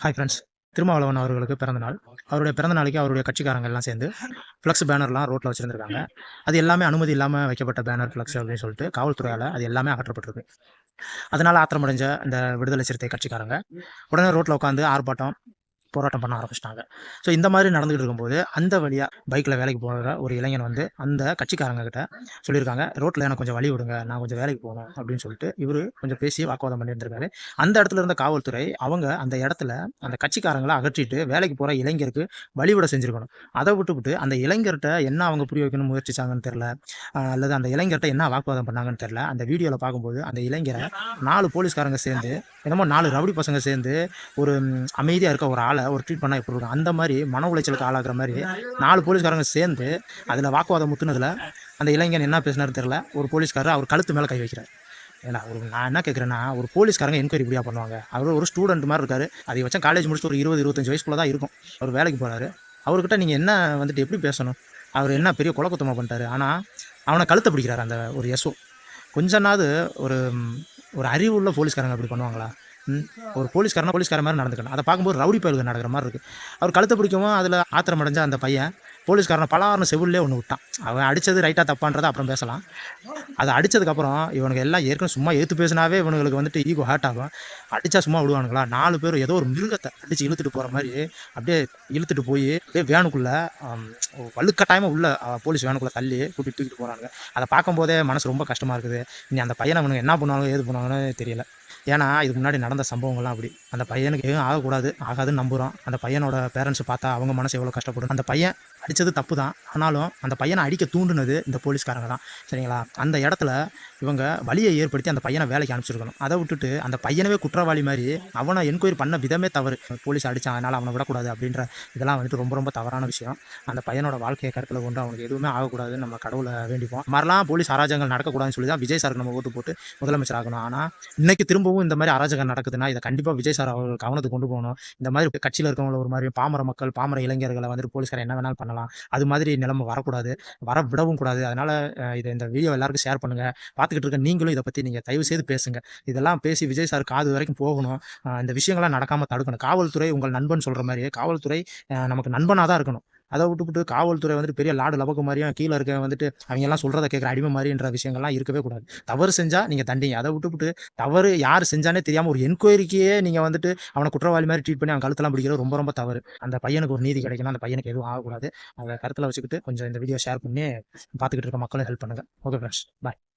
Hi friends. Thirumavalavan அவர்களுக்கு பிறந்த நாள். அவருடைய பிறந்த நாளைக்கு அவருடைய கட்சிக்காரங்க எல்லாம் சேர்ந்து ஃப்ளக்ஸ் பேனர்லாம் ரோட்டில் வச்சுருந்துருக்காங்க. அது எல்லாமே அனுமதி இல்லாமல் வைக்கப்பட்ட பேனர் ஃப்ளக்ஸ் அப்படின்னு சொல்லிட்டு காவல்துறையால் அது எல்லாமே அகற்றப்பட்டிருக்கு. அதனால் ஆத்திரமடைஞ்ச இந்த விடுதலை சிறுத்தை கட்சிக்காரங்க உடனே ரோட்டில் உட்காந்து ஆர்ப்பாட்டம் போராட்டம் பண்ண ஆரம்பிச்சிட்டாங்க. ஸோ இந்த மாதிரி நடந்துகிட்டு இருக்கும்போது அந்த வழியாக பைக்கில் வேலைக்கு போகிற ஒரு இளைஞன் வந்து அந்த கட்சிக்காரங்க கிட்ட சொல்லியிருக்காங்க, ரோட்டில் எனக்கு கொஞ்சம் வழி விடுங்க, நான் கொஞ்சம் வேலைக்கு போகணும் அப்படின்னு சொல்லிட்டு இவர் கொஞ்சம் பேசி வாக்குவாதம் பண்ணியிருந்திருக்காரு. அந்த இடத்துல இருந்த காவல்துறை அவங்க அந்த இடத்துல அந்த கட்சிக்காரங்களை அகற்றிட்டு வேலைக்கு போகிற இளைஞருக்கு வழிவிட செஞ்சுருக்கணும். அதை விட்டுவிட்டு அந்த இளைஞர்கிட்ட என்ன அவங்க புரிய வைக்கணும்னு முயற்சிச்சாங்கன்னு தெரில, அல்லது அந்த இளைஞர்கிட்ட என்ன வாக்குவாதம் பண்ணாங்கன்னு தெரில. அந்த வீடியோவில் பார்க்கும்போது அந்த இளைஞரை 4 போலீஸ்காரங்க சேர்ந்து என்னமோ 4 ரவுடி பசங்க சேர்ந்து ஒரு அமைதியாக இருக்க ஒரு ஆளை ஒரு ட்ரீட் பண்ணால் எப்படி இருக்கும், அந்த மாதிரி மன உளைச்சலுக்கு ஆளாகிற மாதிரி 4 போலீஸ்காரங்க சேர்ந்து அதில் வாக்குவாதம் முத்துனதில் அந்த இளைஞன் என்ன பேசினாரு தெரில. ஒரு போலீஸ்காரர் அவர் கழுத்து மேலே கை வைக்கிறார். ஏன்னா நான் என்ன கேட்குறேன்னா, ஒரு போலீஸ்காரங்க என்கொயரி இப்படியா பண்ணுவாங்க? அவர் ஒரு ஸ்டூடெண்ட் மாதிரி இருக்காரு. அதை வச்சா காலேஜ் முடிச்சுட்டு ஒரு 20-25 வயசுக்குள்ள தான் இருக்கும். அவர் வேலைக்கு போகிறாரு. அவர்கிட்ட நீங்கள் என்ன வந்துட்டு எப்படி பேசணும்? அவர் என்ன பெரிய குலக்குத்தமாக பண்ணிட்டாரு. ஆனால் அவனை கழுத்தை பிடிக்கிறார் அந்த ஒரு எஸ்ஓ. கொஞ்சனாவது ஒரு ஒரு அறிவு உள்ள போலீஸ்காரங்க அப்படி பண்ணுவாங்களா? ஒரு போலீஸ்காரன் மாதிரி நடந்துக்கணும். அதை பார்க்கும்போது ரவுடி பயலுக்கு நடக்கிற மாதிரி இருக்குது. அவர் கழுத்தை பிடிக்கவும் அதில் ஆத்திரம் அடைஞ்ச அந்த பையன் போலீஸ்காரனை பலார்னு செவிலே ஒன்று விட்டான். அவன் அடித்தது ரைட்டாக தப்பான்றதை அப்புறம் பேசலாம். அதை அடித்ததுக்கப்புறம் இவனுக்கு எல்லாம் ஏற்கனவே சும்மா ஏற்று பேசினாவே இவனுங்களுக்கு வந்துட்டு ஈகோ ஹர்ட் ஆகும். அடித்தா சும்மா விடுவானுங்களா? 4 பேர் ஏதோ ஒரு மிருகத்தை அடித்து இழுத்துட்டு போகிற மாதிரி அப்படியே இழுத்துட்டு போய் அப்படியே வேனுக்குள்ளே வலுக்கட்டாயமாக உள்ள போலீஸ் வேனுக்குள்ளே தள்ளி கூட்டிகிட்டு தூக்கிட்டு போகிறாங்க. அதை பார்க்கும்போதே மனசு ரொம்ப கஷ்டமாக இருக்குது. இனி அந்த பையனை அவனுக்கு என்ன பண்ணுவாங்க ஏது பண்ணுவாங்கன்னு தெரியல. ஏன்னா இதுக்கு முன்னாடி நடந்த சம்பவங்கள்லாம் அப்படி. அந்த பையனுக்கு எதுவும் ஆகக்கூடாது, ஆகாதுன்னு நம்புகிறோம். அந்த பையனோட பேரண்ட்ஸ் பார்த்தா அவங்க மனசு எவ்வளோ கஷ்டப்படும். அந்த பையன் அடித்தது தப்பு தான். ஆனாலும் அந்த பையனை அடிக்க தூண்டுனது இந்த போலீஸ்காரங்க தான். சரிங்களா? அந்த இடத்துல இவங்க வழியை ஏற்படுத்தி அந்த பையனை வேலைக்கு அனுப்பிச்சிருக்கணும். அதை விட்டுட்டு அந்த பையனவே குற்றவாளி மாதிரி அவனை என்கொயரி பண்ண விதமே தவறு. போலீஸ் அடித்தான் அதனால் அவனை விடக்கூடாது அப்படின்ற இதெல்லாம் வந்துட்டு ரொம்ப ரொம்ப தவறான விஷயம். அந்த பையனோட வாழ்க்கையை கருத்தில் கொண்டு அவனுக்கு எதுவுமே ஆகக்கூடாதுன்னு நம்ம கடவுளை வேண்டிப்போம். மாதிரிலாம் போலீஸ் அராஜகங்கள் நடக்கக்கூடாதுன்னு சொல்லி தான் விஜய் சாருக்கு நம்ம ஓட்டு போட்டு முதலமைச்சர் ஆகணும். ஆனால் இன்னைக்கு திரும்பவும் இந்த மாதிரி அராஜகம் நடக்குதுன்னா இதை கண்டிப்பாக விஜய் சார் அவர்கள் கவனத்துக்கு கொண்டு போகணும். இந்த மாதிரி கட்சியில் இருக்கவங்கள ஒரு மாதிரி பாமர மக்கள் பாமர இளைஞர்களை வந்துட்டு போலீஸ்காரன் என்ன வேணாலும் பண்ணலாம். அது மாதிரி நிலைமை வரக்கூடாது, வர விடவும் கூடாது. அதனால் இந்த வீடியோ எல்லாருக்கும் ஷேர் பண்ணுங்கள். பார்த்துக்கிட்டு இருக்க நீங்களும் இதை பற்றி நீங்கள் தயவு செய்து பேசுங்க. இதெல்லாம் பேசி விஜய் சார் காது வரைக்கும் போகணும். இந்த விஷயங்கள்லாம் நடக்காமல் தடுக்கணும். காவல்துறை உங்கள் நண்பன் சொல்கிற மாதிரி காவல்துறை நமக்கு நண்பனாக தான் இருக்கணும். அதை விட்டுவிட்டு காவல்துறை வந்துட்டு பெரிய லாடு லபக்கு மாதிரியும் கீழே இருக்க வந்துட்டு அவங்க எல்லாம் சொல்கிறத கேட்குற அடிமை மாதிரின்ற விஷயங்கள்லாம் இருக்கவே கூடாது. தவறு செஞ்சால் நீங்கள் தண்டிங்க. அதை விட்டுவிட்டு தவறு யார் செஞ்சானே தெரியாமல் ஒரு என்கொயரிக்கே நீங்கள் வந்துட்டு அவனை குற்றவாளி மாதிரி ட்ரீட் பண்ணி அவன் கழுத்தெல்லாம் பிடிக்கிறது ரொம்ப ரொம்ப தவறு. அந்த பையனுக்கு ஒரு நீதி கிடைக்கணும். அந்த பையனுக்கு எதுவும் ஆகக்கூடாது. அதை கருத்தில் வச்சுக்கிட்டு கொஞ்சம் இந்த வீடியோ ஷேர் பண்ணி பார்த்துக்கிட்டு இருக்க மக்களும் ஹெல்ப் பண்ணுங்கள். ஓகே ஃப்ரெண்ட்ஸ், பாய்.